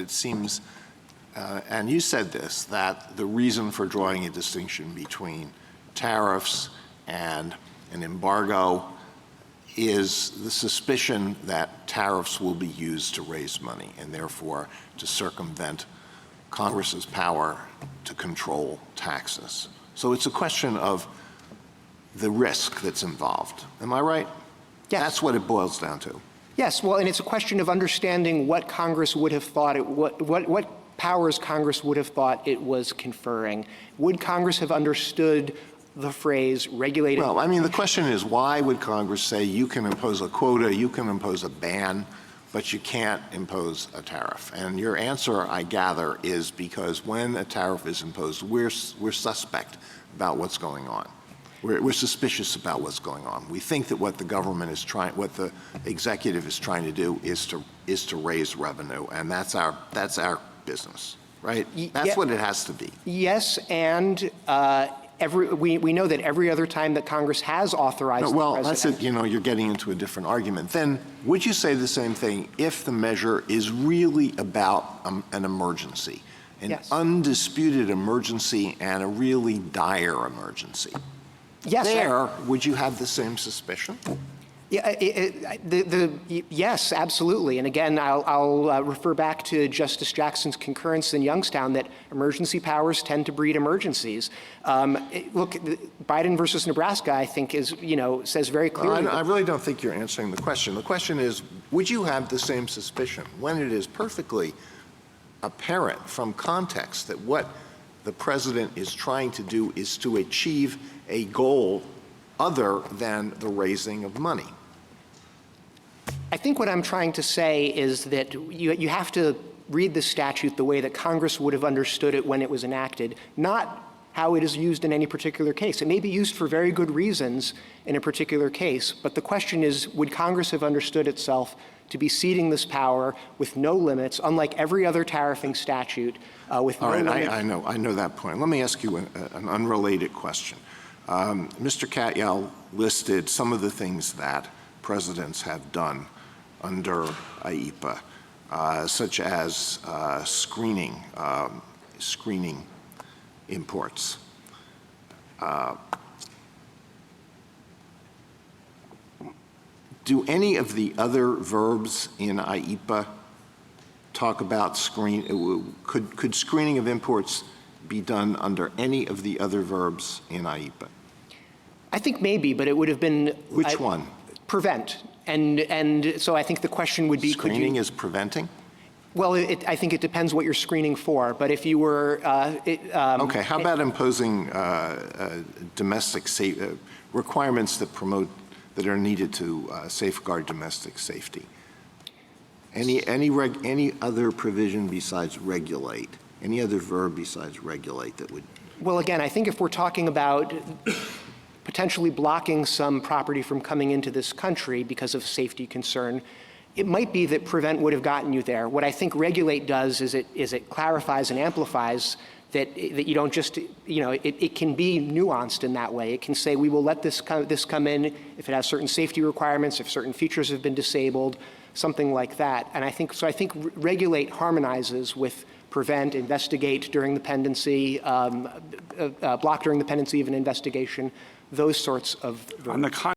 it seems, and you said this, that the reason for drawing a distinction between tariffs and an embargo is the suspicion that tariffs will be used to raise money and therefore to circumvent Congress's power to control taxes. So it's a question of the risk that's involved. Am I right? Yes. That's what it boils down to. Yes, well, and it's a question of understanding what Congress would have thought, what powers Congress would have thought it was conferring. Would Congress have understood the phrase regulated? Well, I mean, the question is, why would Congress say you can impose a quota, you can impose a ban, but you can't impose a tariff? And your answer, I gather, is because when a tariff is imposed, we're suspect about what's going on. We're suspicious about what's going on. We think that what the government is trying, what the executive is trying to do is to raise revenue, and that's our business, right? That's what it has to be. Yes, and we know that every other time that Congress has authorized well, the president. that's it. You know, you're getting into a different argument. Then would you say the same thing if the measure is really about an emergency, an Yes. undisputed emergency and a really dire emergency? Yes. Would you have the same suspicion? Yeah, yes, absolutely. And again, I'll refer back to Justice Jackson's concurrence in Youngstown that emergency powers tend to breed emergencies. Look, Biden versus Nebraska, I think, says very clearly. I really don't think you're answering the question. The question is, would you have the same suspicion when it is perfectly apparent from context that what the president is trying to do is to achieve a goal other than the raising of money? I think what I'm trying to say is that you have to read the statute the way that Congress would have understood it when it was enacted, not how it is used in any particular case. It may be used for very good reasons in a particular case, but the question is, would Congress have understood itself to be ceding this power with no limits, unlike every other tariffing statute with no limits? All right, I know that point. Let me ask you an unrelated question. Mr. Katyal listed some of the things that presidents have done under IEPA, such as screening imports. Do any of the other verbs in IEPA talk about could screening of imports be done under any of the other verbs in IEPA? I think maybe, but it would have been— Which one? Prevent. And so I think the question would be— Screening is preventing? Well, I think it depends what you're screening for. But if you were— okay, how about imposing domestic requirements that are needed to safeguard domestic safety? Any other provision besides regulate? Any other verb besides regulate that would— Well, again, I think if we're talking about potentially blocking some property from coming into this country because of safety concern, it might be that prevent would have gotten you there. What I think regulate does is it clarifies and amplifies that you don't just, it can be nuanced in that way. It can say we will let this come in if it has certain safety requirements, if certain features have been disabled, something like that. And I think regulate harmonizes with prevent, investigate during the pendency, block during the pendency of an investigation, those sorts of verbs.